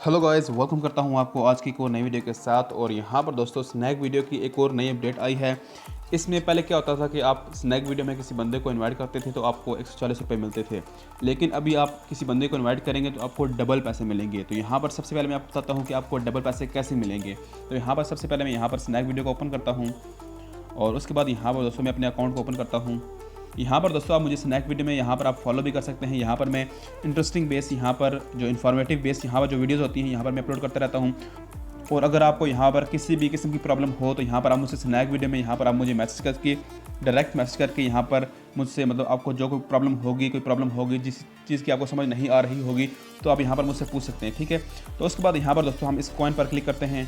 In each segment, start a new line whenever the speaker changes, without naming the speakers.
Hello guys, welcome करता हूं आपको आज की एक और नई वीडियो के साथ। और यहां पर दोस्तों स्नैक वीडियो की एक और नई अपडेट आई है। इसमें पहले क्या होता था कि आप स्नैक वीडियो में किसी बंदे को इनवाइट करते थे तो आपको 140 रुपये मिलते थे, लेकिन अभी आप किसी बंदे को इनवाइट करेंगे तो आपको डबल पैसे मिलेंगे। तो यहाँ पर सबसे पहले मैं आपको बताता हूँ कि आपको डबल पैसे कैसे मिलेंगे। तो यहाँ पर सबसे पहले मैं यहाँ पर स्नैक वीडियो को ओपन करता हूँ और उसके बाद यहाँ पर दोस्तों मैं अपने अकाउंट को ओपन करता हूँ। यहाँ पर दोस्तों आप मुझे स्नैक वीडियो में यहाँ पर आप फॉलो भी कर सकते हैं। यहाँ पर मैं इंटरेस्टिंग बेस, यहाँ पर जो इन्फॉर्मेटिव बेस यहाँ पर जो वीडियोस होती हैं यहाँ पर मैं अपलोड करता रहता हूँ। और अगर आपको यहाँ पर किसी भी किस्म की प्रॉब्लम हो तो यहाँ पर आप मुझसे स्नैक वीडियो में यहाँ पर आप मुझे मैसेज करके, डायरेक्ट मैसेज करके यहाँ पर मुझसे मतलब आपको जो कोई प्रॉब्लम होगी जिस चीज़ की आपको समझ नहीं आ रही होगी तो आप यहाँ पर मुझसे पूछ सकते हैं, ठीक है। तो उसके बाद यहाँ पर दोस्तों हम इस कॉइन पर क्लिक करते हैं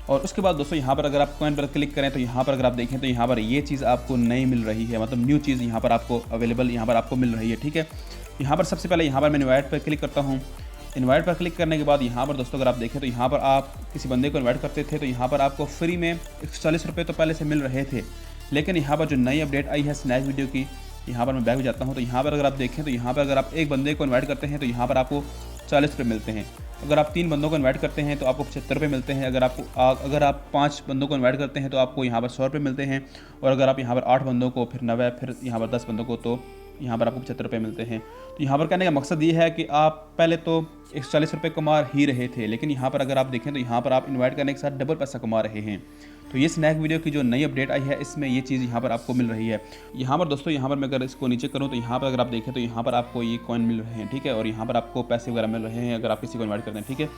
और उसके बाद दोस्तों यहाँ पर अगर आप कॉइन पर क्लिक करें तो यहाँ पर अगर आप देखें तो यहाँ पर ये चीज़ आपको नई मिल रही है, मतलब न्यू चीज़ यहाँ पर आपको अवेलेबल यहाँ पर आपको मिल रही है, ठीक है। यहाँ पर सबसे पहले यहाँ पर मैं इनवाइट पर क्लिक करता हूँ। इनवाइट पर क्लिक करने के बाद यहाँ पर दोस्तों अगर आप देखें तो यहाँ पर आप किसी बंदे को इन्वाइट करते थे तो यहाँ पर आपको फ्री में 140 रुपये तो पहले से मिल रहे थे, लेकिन यहाँ पर जो नई अपडेट आई है स्नैक वीडियो की, यहाँ पर मैं बैक जाता हूँ तो यहाँ पर अगर आप देखें तो यहाँ पर अगर आप एक बंदे को इन्वाइट करते हैं तो यहाँ पर आपको 40 रुपये मिलते हैं। अगर आप 3 बंदों को इन्वाइट करते हैं तो आपको 75 रुपये मिलते हैं। अगर आप 5 बंदों को इन्वाइट करते हैं तो आपको यहाँ पर 100 रुपये मिलते हैं। और अगर आप यहाँ पर 8 बंदों को, फिर 90, फिर यहाँ पर 10 बंदों को, तो यहाँ पर आपको 75 रुपये मिलते हैं। तो यहाँ पर कहने का मकसद ये है कि आप पहले तो 140 रुपये कमा ही रहे थे, लेकिन यहाँ पर अगर आप देखें तो यहाँ पर आप इन्वाइट करने के साथ डबल पैसा कमा रहे हैं। तो ये स्नैक वीडियो की जो नई अपडेट आई है इसमें ये चीज़ यहाँ पर आपको मिल रही है। यहाँ पर दोस्तों यहाँ पर मैं अगर इसको नीचे करूँ तो यहाँ पर अगर आप देखें तो यहाँ पर आपको ये कॉइन मिल रहे हैं, ठीक है। और यहाँ पर आपको पैसे वगैरह मिल रहे हैं अगर आप किसी को इन्वाइट करते हैं, ठीक है।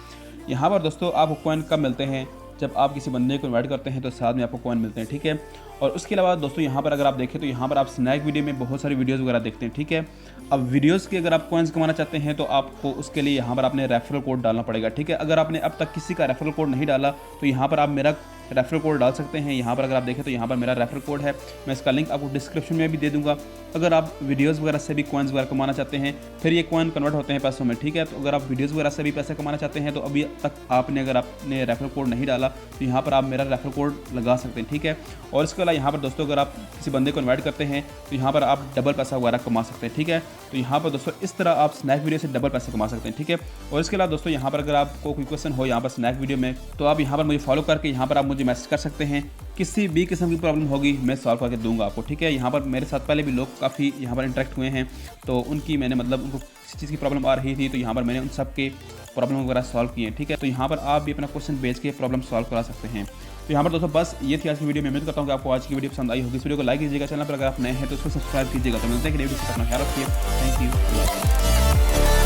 यहाँ पर दोस्तों आपको कॉइन कब मिलते हैं? जब आप किसी बंदे को इन्वाइट करते हैं तो साथ में आपको कॉइन मिलते हैं, ठीक है। और उसके अलावा दोस्तों यहाँ पर अगर आप देखें तो यहाँ पर आप स्नैक वीडियो में बहुत सारी वीडियोस वगैरह देखते हैं, ठीक है। अब वीडियोस के अगर आप कॉइन्स कमाना चाहते हैं तो आपको उसके लिए यहाँ पर आपने रेफरल कोड डालना पड़ेगा, ठीक है। अगर आपने अब तक किसी का रेफरल कोड नहीं डाला तो यहाँ पर आप मेरा रेफरल कोड डाल सकते हैं। यहाँ पर अगर आप देखें तो यहाँ पर मेरा रेफरल कोड है, मैं इसका लिंक आपको डिस्क्रिप्शन में भी दे दूँगा। अगर आप वीडियोज़ वगैरह से भी कॉइन्स वगैरह कमाना चाहते हैं, फिर ये कॉइन कन्वर्ट होते हैं पैसों में, ठीक है। तो अगर आप वीडियोज़ वगैरह से भी पैसे कमाना चाहते हैं तो अभी तक अगर आपने रेफरल कोड नहीं डाला तो यहाँ पर आप मेरा रेफरल कोड लगा सकते हैं, ठीक है। और इसके अलावा यहाँ पर दोस्तों अगर आप किसी बंदे को इन्वाइट करते हैं तो यहाँ पर आप डबल पैसा वगैरह कमा सकते हैं, ठीक है। तो यहाँ पर दोस्तों इस तरह आप स्नैक वीडियो से डबल पैसे कमा सकते हैं, ठीक है। और इसके अलावा दोस्तों यहाँ पर अगर आपको कोई क्वेश्चन हो यहाँ पर स्नैक वीडियो में तो आप यहाँ पर मुझे फॉलो करके यहाँ पर आप मुझे मैसेज कर सकते हैं। किसी भी किस्म की प्रॉब्लम होगी मैं सॉल्व करके दूंगा आपको, ठीक है। यहाँ पर मेरे साथ पहले भी लोग काफ़ी यहाँ पर इंटरेक्ट हुए हैं तो उनकी मैंने मतलब उनको किसी चीज़ की प्रॉब्लम आ रही थी तो यहाँ पर मैंने उन सब के प्रॉब्लम वगैरह सॉल्व किए हैं, ठीक है। तो यहाँ पर आप भी अपना क्वेश्चन भेज के प्रॉब्लम सॉल्व करा सकते हैं। तो यहाँ पर दोस्तों बस ये थी आज की वीडियो में। उम्मीद करता हूँ कि आपको आज की वीडियो पसंद आई होगी। इस वीडियो को लाइक कीजिएगा, चैनल पर अगर आप नए हैं तो उसको सब्सक्राइब कीजिएगा। तो मिलते हैं कि वीडियो से अपना ख्याल रखिए। Thank you.